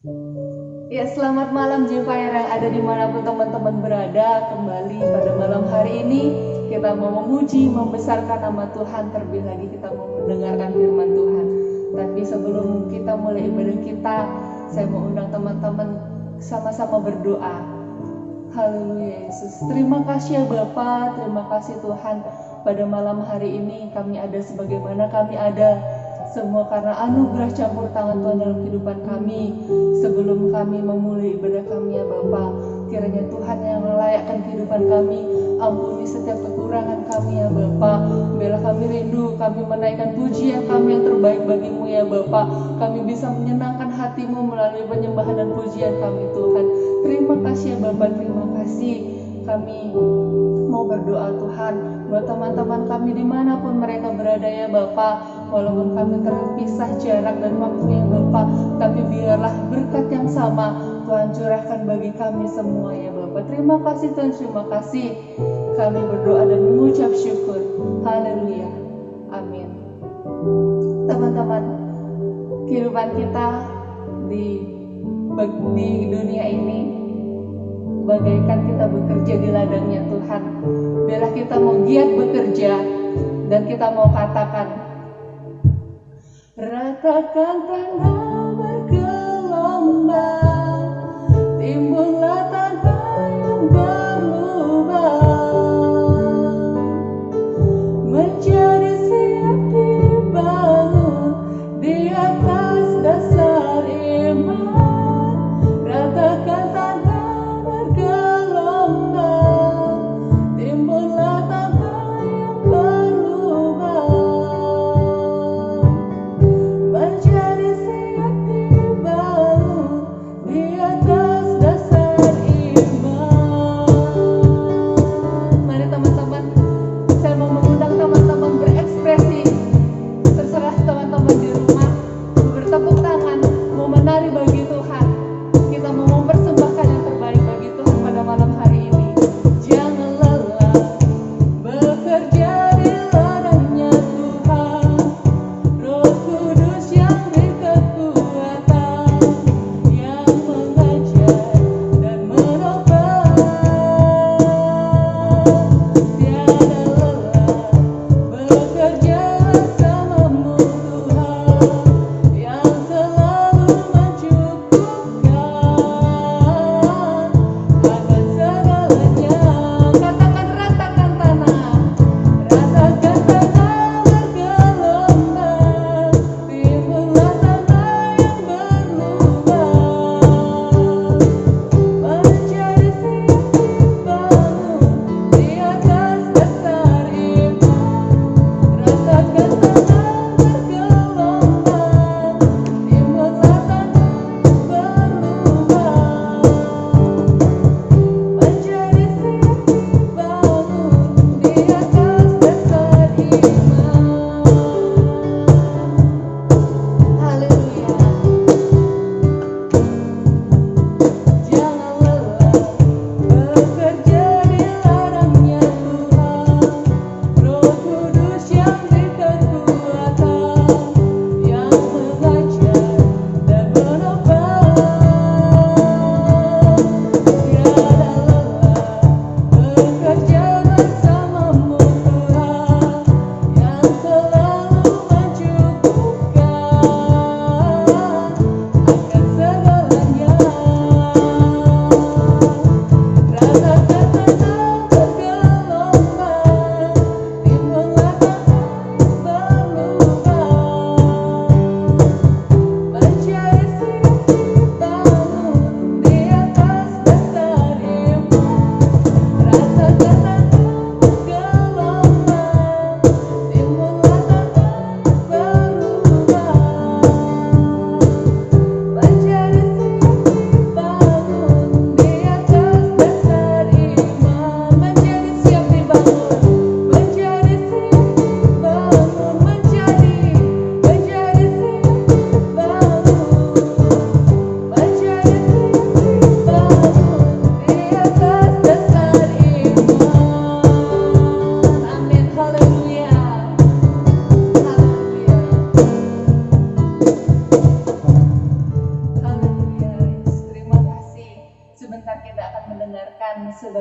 Ya, selamat malam Jepang yang ada dimanapun teman-teman berada. Kembali pada malam hari ini kita mau memuji, membesarkan nama Tuhan. Terlebih lagi kita mau mendengarkan firman Tuhan. Tapi sebelum kita mulai ibadah kita, saya mau undang teman-teman sama-sama berdoa. Haleluya Yesus. Terima kasih ya Bapa, terima kasih Tuhan. Pada malam hari ini kami ada sebagaimana kami ada, semua karena anugerah campur tangan Tuhan dalam kehidupan kami. Sebelum kami memulai ibadah kami ya Bapa, kiranya Tuhan yang melayakkan kehidupan kami, ampuni setiap kekurangan kami ya Bapa. Biarlah kami rindu, kami menaikkan pujian kami yang terbaik bagimu ya Bapa. Kami bisa menyenangkan hatimu melalui penyembahan dan pujian kami Tuhan. Terima kasih ya Bapak, terima kasih. Kami mau berdoa Tuhan buat teman-teman kami dimanapun mereka berada ya Bapak. Walaupun kami terpisah jarak dan waktu ya Bapak, tapi biarlah berkat yang sama Tuhan curahkan bagi kami semua ya Bapak. Terima kasih Tuhan, terima kasih. Kami berdoa dan mengucap syukur. Haleluya. Amin. Teman-teman, kehidupan kita di dunia ini bagaikan kita bekerja di ladangnya Tuhan. Biarlah kita mau giat bekerja dan kita mau katakan, ratakan tanah bergelombang, timbullah tanah yang berlubang, menjadi siap dibangun di atas dasar iman. Ratakan tanah bergelombang, timbullah tanah yang berlubang, menjadi siap dibangun di atas dasar iman. Mari teman-teman, saya mau mengundang teman-teman berekspresi. Terserah teman-teman di rumah bertepuk tangan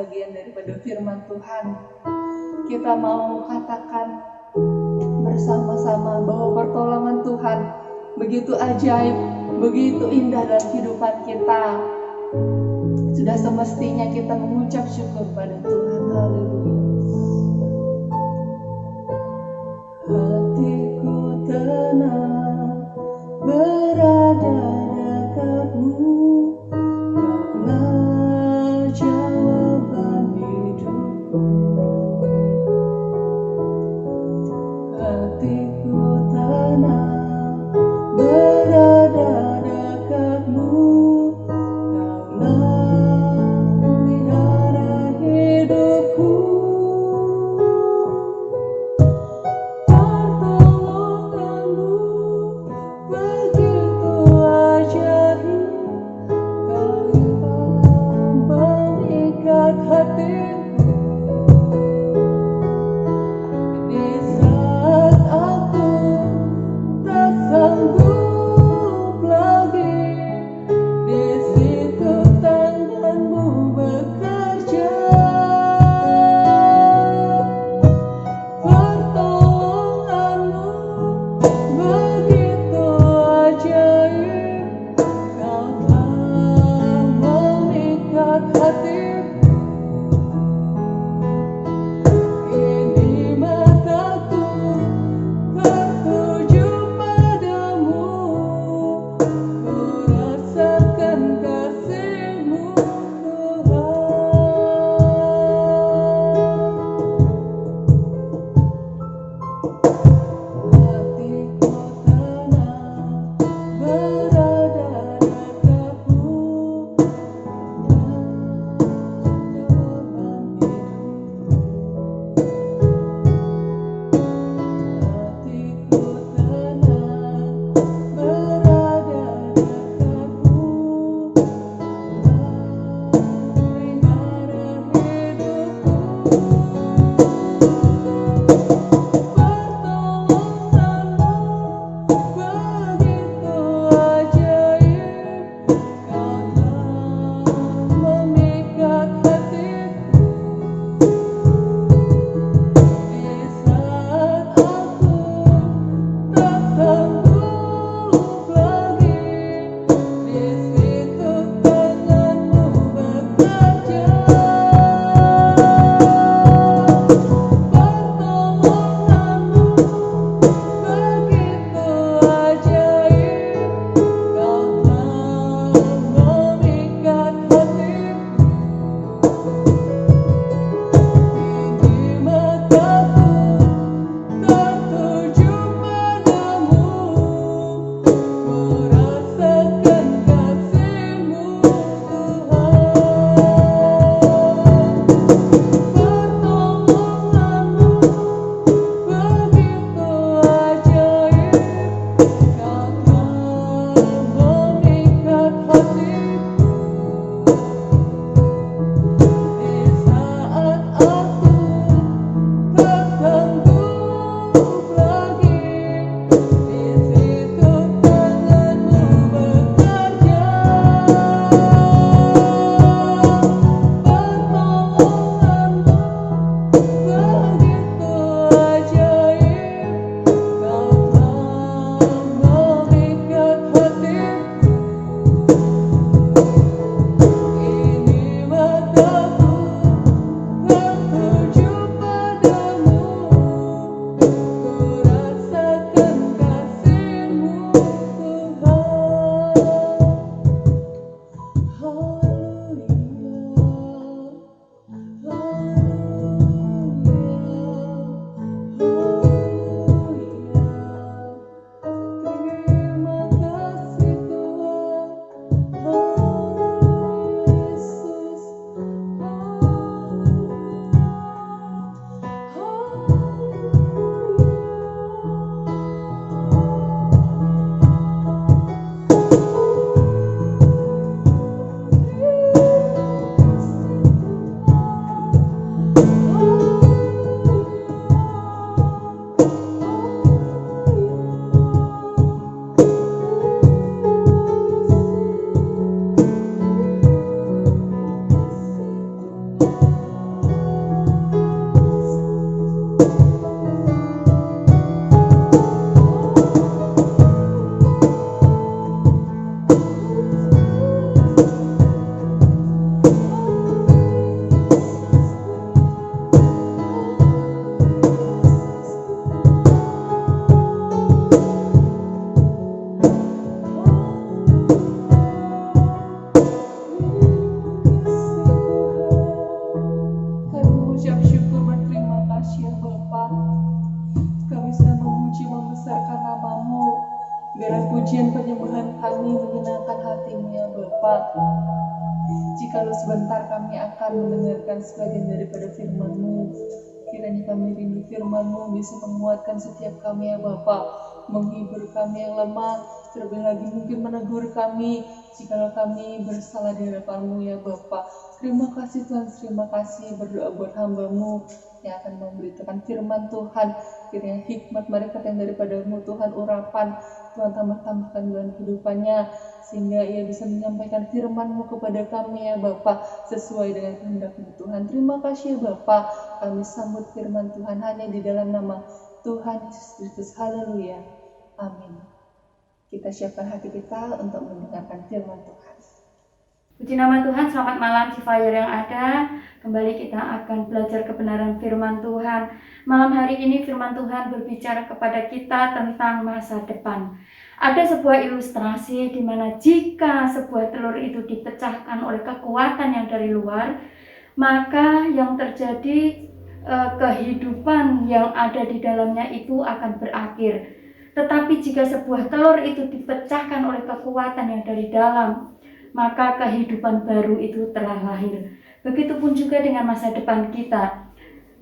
bagian daripada firman Tuhan. Kita mau katakan bersama-sama bahwa pertolongan Tuhan begitu ajaib, begitu indah dalam kehidupan kita. Sudah semestinya kita mengucap syukur pada Tuhan. Haleluya. Hatiku tenang berada dekatmu, Kaulah jawaban hidupku. Hatiku tenang berada dekatmu, Kaulah pelihara hidupku. Pertolonganmu kami menyenangkan hati-Mu ya Bapa. Jikalau sebentar kami akan mendengarkan sebagian daripada firman-Mu, kiranya kami rindu firman-Mu bisa menguatkan setiap kami ya Bapa, menghibur kami yang lemah, terlebih lagi mungkin menegur kami jikalau kami bersalah di hadapan-Mu ya Bapa. Terima kasih Tuhan, terima kasih. Berdoa buat hamba-Mu yang akan memberitakan firman Tuhan, kiranya hikmat mereka yang daripada-Mu Tuhan, urapan Tuhan tambah-tambahkan dalam kehidupannya, sehingga ia bisa menyampaikan firman-Mu kepada kami ya Bapa, sesuai dengan kehendak-Mu Tuhan. Terima kasih ya Bapa, kami sambut firman Tuhan hanya di dalam nama Tuhan Yesus Kristus. Haleluya, amin. Kita siapkan hati kita untuk mendengarkan firman Tuhan. Puji nama Tuhan, selamat malam Cifayur yang ada. Kembali kita akan belajar kebenaran firman Tuhan. Malam hari ini firman Tuhan berbicara kepada kita tentang masa depan. Ada sebuah ilustrasi di mana jika sebuah telur itu dipecahkan oleh kekuatan yang dari luar, maka yang terjadi kehidupan yang ada di dalamnya itu akan berakhir. Tetapi jika sebuah telur itu dipecahkan oleh kekuatan yang dari dalam, maka kehidupan baru itu telah lahir. Begitupun juga dengan masa depan kita.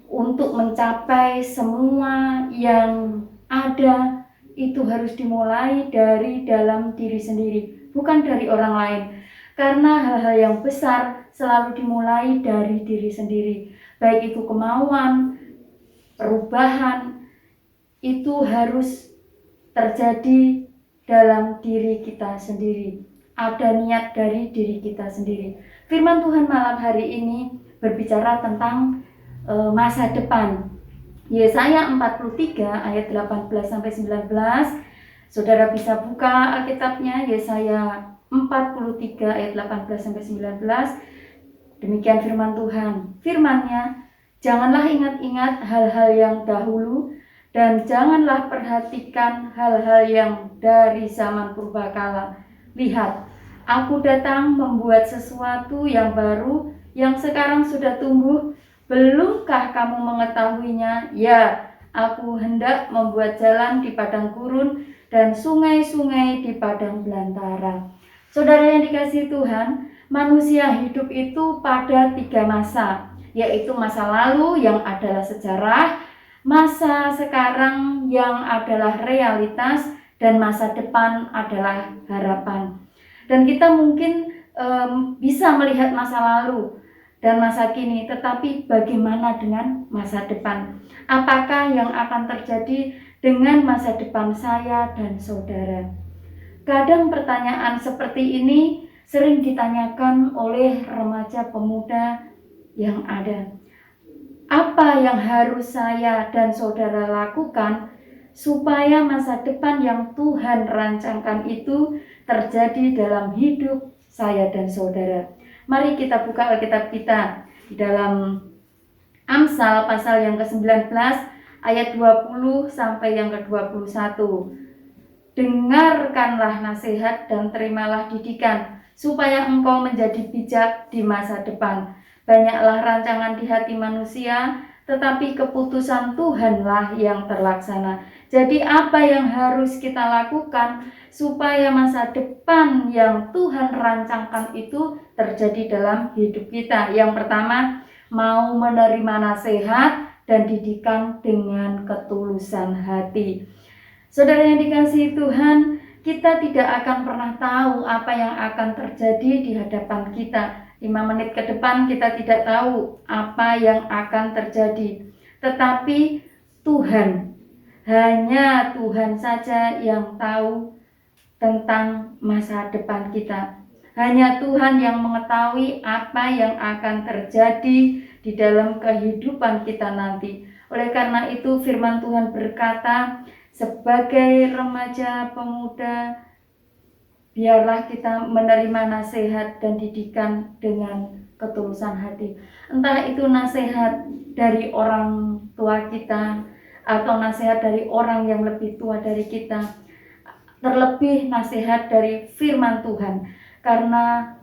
Untuk mencapai semua yang ada, itu harus dimulai dari dalam diri sendiri, bukan dari orang lain. Karena hal-hal yang besar selalu dimulai dari diri sendiri. Baik itu kemauan, perubahan, itu harus terjadi dalam diri kita sendiri. Ada niat dari diri kita sendiri. Firman Tuhan malam hari ini berbicara tentang masa depan. Yesaya 43 ayat 18-19. Saudara bisa buka Alkitabnya, Yesaya 43 ayat 18-19. Demikian firman Tuhan. Firman-Nya, janganlah ingat-ingat hal-hal yang dahulu, dan janganlah perhatikan hal-hal yang dari zaman purbakala. Lihat, aku datang membuat sesuatu yang baru, yang sekarang sudah tumbuh. Belumkah kamu mengetahuinya? Ya, aku hendak membuat jalan di padang gurun dan sungai-sungai di padang belantara. Saudara yang dikasihi Tuhan, manusia hidup itu pada 3 masa, yaitu masa lalu yang adalah sejarah, masa sekarang yang adalah realitas, dan masa depan adalah harapan. Dan kita mungkin bisa melihat masa lalu dan masa kini, tetapi bagaimana dengan masa depan? Apakah yang akan terjadi dengan masa depan saya dan saudara? Kadang pertanyaan seperti ini sering ditanyakan oleh remaja pemuda yang ada. Apa yang harus saya dan saudara lakukan supaya masa depan yang Tuhan rancangkan itu terjadi dalam hidup saya dan saudara? Mari kita buka Alkitab kita di dalam Amsal pasal yang ke-19 ayat 20 sampai yang ke-21. Dengarkanlah nasihat dan terimalah didikan, supaya engkau menjadi bijak di masa depan. Banyaklah rancangan di hati manusia, tetapi keputusan Tuhanlah yang terlaksana. Jadi apa yang harus kita lakukan supaya masa depan yang Tuhan rancangkan itu terjadi dalam hidup kita? Yang pertama, mau menerima nasihat dan didikan dengan ketulusan hati. Saudara yang dikasihi Tuhan, kita tidak akan pernah tahu apa yang akan terjadi di hadapan kita. 5 menit ke depan kita tidak tahu apa yang akan terjadi. Tetapi Tuhan, hanya Tuhan saja yang tahu tentang masa depan kita. Hanya Tuhan yang mengetahui apa yang akan terjadi di dalam kehidupan kita nanti. Oleh karena itu firman Tuhan berkata, sebagai remaja pemuda, biarlah kita menerima nasihat dan didikan dengan ketulusan hati. Entah itu nasihat dari orang tua kita atau nasihat dari orang yang lebih tua dari kita. Terlebih nasihat dari firman Tuhan. Karena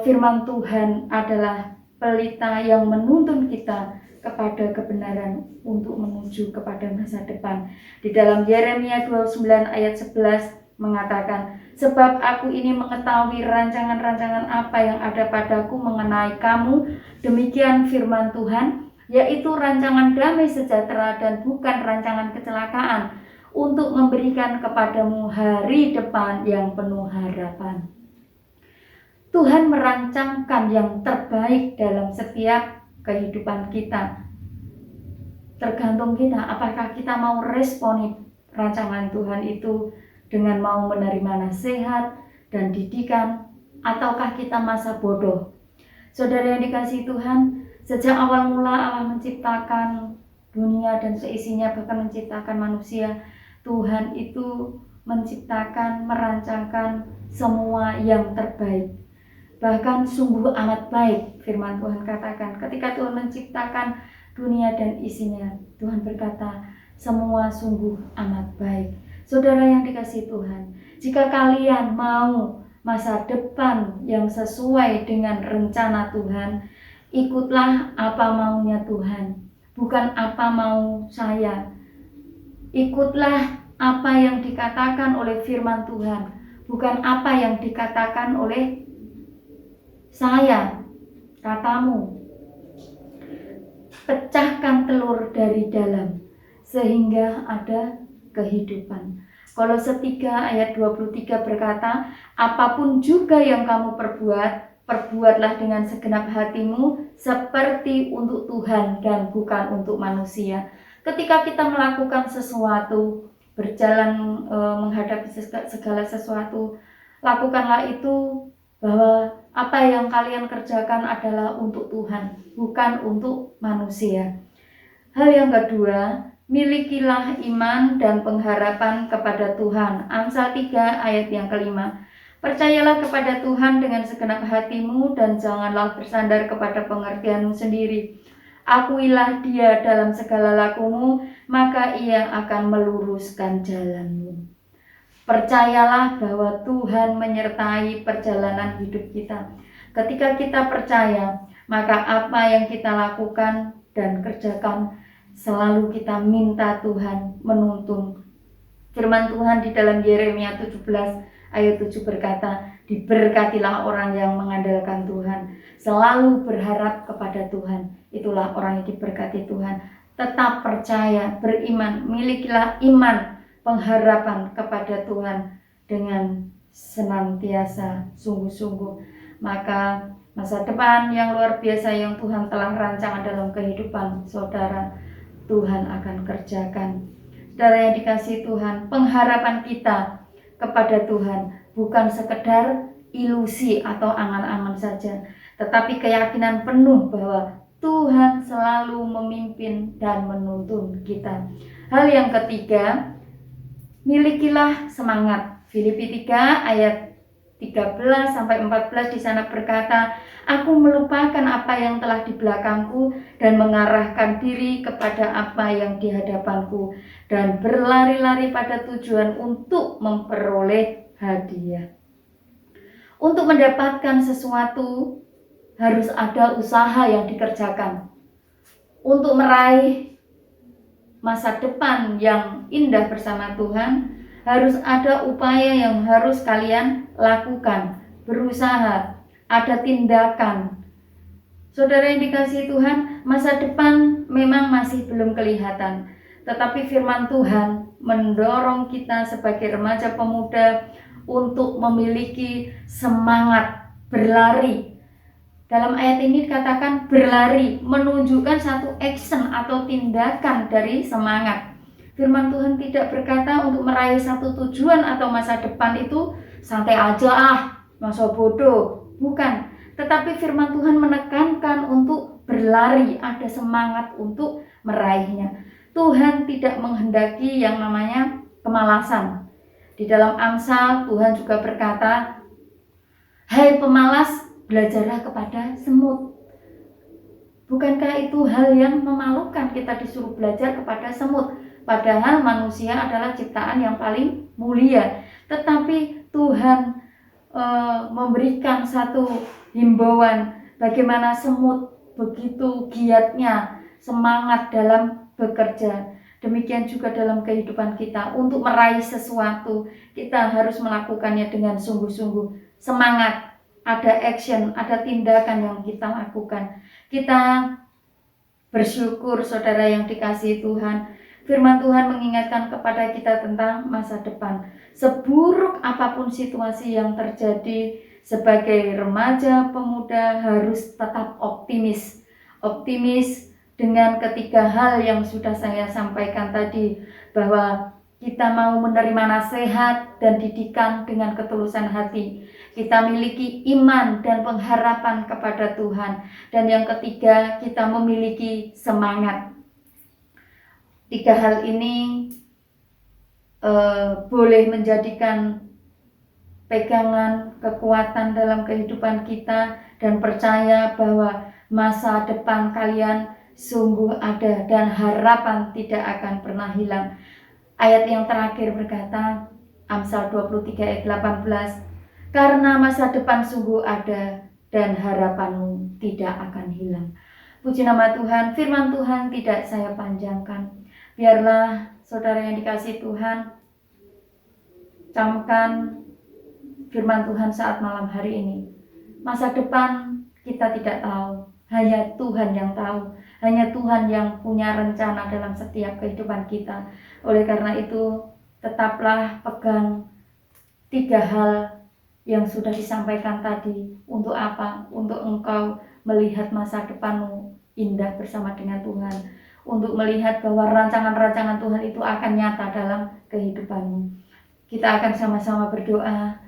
firman Tuhan adalah pelita yang menuntun kita kepada kebenaran untuk menuju kepada masa depan. Di dalam Yeremia 29 ayat 11 mengatakan, Sebab aku ini mengetahui rancangan-rancangan apa yang ada padaku mengenai kamu, demikian firman Tuhan, yaitu rancangan damai sejahtera dan bukan rancangan kecelakaan, untuk memberikan kepadamu hari depan yang penuh harapan. Tuhan merancangkan yang terbaik dalam setiap kehidupan kita. Tergantung kita, apakah kita mau responi rancangan Tuhan itu dengan mau menerima nasihat dan didikan, ataukah kita masa bodoh. Saudara yang dikasihi Tuhan, sejak awal mula Allah menciptakan dunia dan seisinya, bahkan menciptakan manusia, Tuhan itu menciptakan, merancangkan semua yang terbaik. Bahkan sungguh amat baik, firman Tuhan katakan. Ketika Tuhan menciptakan dunia dan isinya, Tuhan berkata, semua sungguh amat baik. Saudara yang dikasihi Tuhan, jika kalian mau masa depan yang sesuai dengan rencana Tuhan, ikutlah apa maunya Tuhan, bukan apa mau saya. Ikutlah apa yang dikatakan oleh firman Tuhan, bukan apa yang dikatakan oleh saya, katamu. Pecahkan telur dari dalam, sehingga ada kehidupan. Kolose 3 ayat 23 berkata, apapun juga yang kamu perbuat, perbuatlah dengan segenap hatimu seperti untuk Tuhan dan bukan untuk manusia. Ketika kita melakukan sesuatu, berjalan menghadapi segala sesuatu, lakukanlah itu bahwa apa yang kalian kerjakan adalah untuk Tuhan, bukan untuk manusia. Hal yang kedua, milikilah iman dan pengharapan kepada Tuhan. Amsal 3 ayat yang kelima. Percayalah kepada Tuhan dengan segenap hatimu dan janganlah bersandar kepada pengertianmu sendiri. Akuilah Dia dalam segala lakumu, maka Ia akan meluruskan jalanmu. Percayalah bahwa Tuhan menyertai perjalanan hidup kita. Ketika kita percaya, maka apa yang kita lakukan dan kerjakan selalu kita minta Tuhan menuntun. Firman Tuhan di dalam Yeremia 17 ayat 7 berkata, diberkatilah orang yang mengandalkan Tuhan, selalu berharap kepada Tuhan. Itulah orang yang diberkati Tuhan. Tetap percaya, beriman, milikilah iman, pengharapan kepada Tuhan dengan senantiasa sungguh-sungguh. Maka masa depan yang luar biasa yang Tuhan telah rancang dalam kehidupan saudara, Tuhan akan kerjakan. Saudara yang dikasihi Tuhan, pengharapan kita kepada Tuhan bukan sekedar ilusi atau angan-angan saja, tetapi keyakinan penuh bahwa Tuhan selalu memimpin dan menuntun kita. Hal yang ketiga, milikilah semangat. Filipi 3 ayat 13-14 di sana berkata, aku melupakan apa yang telah di belakangku dan mengarahkan diri kepada apa yang di hadapanku dan berlari-lari pada tujuan untuk memperoleh hadiah. Untuk mendapatkan sesuatu harus ada usaha yang dikerjakan. Untuk meraih masa depan yang indah bersama Tuhan, harus ada upaya yang harus kalian lakukan, berusaha, ada tindakan. Saudara yang dikasihi Tuhan, masa depan memang masih belum kelihatan, tetapi firman Tuhan mendorong kita sebagai remaja pemuda untuk memiliki semangat berlari. Dalam ayat ini dikatakan berlari, menunjukkan satu action atau tindakan dari semangat. Firman Tuhan tidak berkata untuk meraih satu tujuan atau masa depan itu santai aja masa bodoh. Bukan. Tetapi firman Tuhan menekankan untuk berlari, ada semangat untuk meraihnya. Tuhan tidak menghendaki yang namanya kemalasan. Di dalam Amsal Tuhan juga berkata, hai pemalas, belajarlah kepada semut. Bukankah itu hal yang memalukan kita disuruh belajar kepada semut? Padahal manusia adalah ciptaan yang paling mulia. Tetapi Tuhan memberikan satu himbauan bagaimana semut begitu giatnya, semangat dalam bekerja. Demikian juga dalam kehidupan kita untuk meraih sesuatu. kita harus melakukannya dengan sungguh-sungguh, semangat, ada action, ada tindakan yang kita lakukan. Kita bersyukur saudara yang dikasihi Tuhan. Firman Tuhan mengingatkan kepada kita tentang masa depan. Seburuk apapun situasi yang terjadi, sebagai remaja, pemuda harus tetap optimis. Optimis dengan ketiga hal yang sudah saya sampaikan tadi, bahwa kita mau menerima nasihat dan didikan dengan ketulusan hati. Kita miliki iman dan pengharapan kepada Tuhan. Dan yang ketiga, kita memiliki semangat. Tiga hal ini boleh menjadikan pegangan kekuatan dalam kehidupan kita, dan percaya bahwa masa depan kalian sungguh ada dan harapan tidak akan pernah hilang. Ayat yang terakhir berkata, Amsal 23 ayat 18, karena masa depan sungguh ada dan harapanmu tidak akan hilang. Puji nama Tuhan, firman Tuhan tidak saya panjangkan. Biarlah saudara yang dikasihi Tuhan, camkan firman Tuhan saat malam hari ini. Masa depan kita tidak tahu, hanya Tuhan yang tahu. Hanya Tuhan yang punya rencana dalam setiap kehidupan kita. Oleh karena itu, tetaplah pegang tiga hal yang sudah disampaikan tadi. Untuk apa? Untuk engkau melihat masa depanmu indah bersama dengan Tuhan. Untuk melihat bahwa rancangan-rancangan Tuhan itu akan nyata dalam kehidupanmu. Kita akan sama-sama berdoa.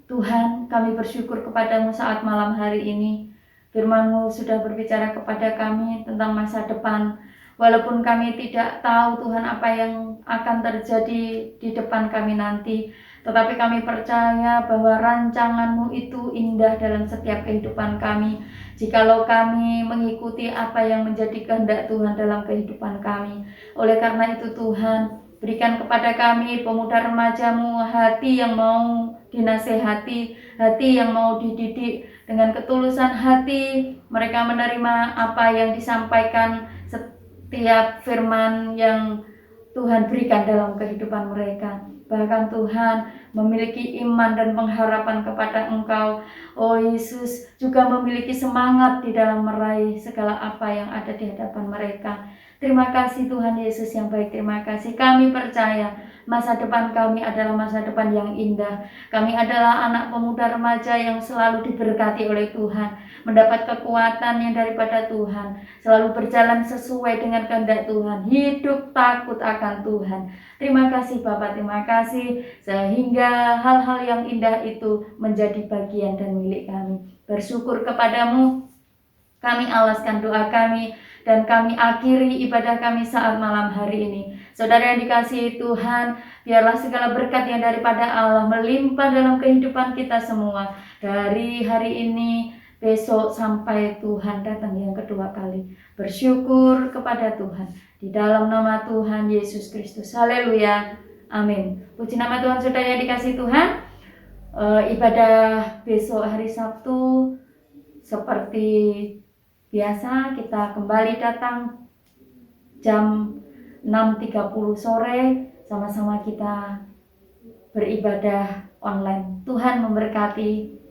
Tuhan, kami bersyukur kepadamu saat malam hari ini. Firman-Mu sudah berbicara kepada kami tentang masa depan. Walaupun kami tidak tahu Tuhan apa yang akan terjadi di depan kami nanti, tetapi kami percaya bahwa rancangan-Mu itu indah dalam setiap kehidupan kami. Jikalau kami mengikuti apa yang menjadi kehendak Tuhan dalam kehidupan kami. Oleh karena itu Tuhan, berikan kepada kami pemuda remaja-Mu hati yang mau dinasehati, hati yang mau dididik. Dengan ketulusan hati mereka menerima apa yang disampaikan, setiap firman yang Tuhan berikan dalam kehidupan mereka. Bahkan Tuhan memiliki iman dan pengharapan kepada Engkau. Oh Yesus, juga memiliki semangat di dalam meraih segala apa yang ada di hadapan mereka. Terima kasih Tuhan Yesus yang baik, terima kasih. Kami percaya masa depan kami adalah masa depan yang indah. Kami adalah anak pemuda remaja yang selalu diberkati oleh Tuhan, mendapat kekuatan yang daripada Tuhan, selalu berjalan sesuai dengan kehendak Tuhan, hidup takut akan Tuhan. Terima kasih Bapak, terima kasih, sehingga hal-hal yang indah itu menjadi bagian dan milik kami. Bersyukur kepadamu, kami alaskan doa kami, dan kami akhiri ibadah kami saat malam hari ini. Saudara yang dikasihi Tuhan, biarlah segala berkat yang daripada Allah melimpah dalam kehidupan kita semua. Dari hari ini, besok, sampai Tuhan datang yang kedua kali. Bersyukur kepada Tuhan. Di dalam nama Tuhan Yesus Kristus. Haleluya. Amin. Puji nama Tuhan. Saudara yang dikasihi Tuhan, ibadah besok hari Sabtu seperti biasa kita kembali datang jam 6.30 sore, sama-sama kita beribadah online. Tuhan memberkati.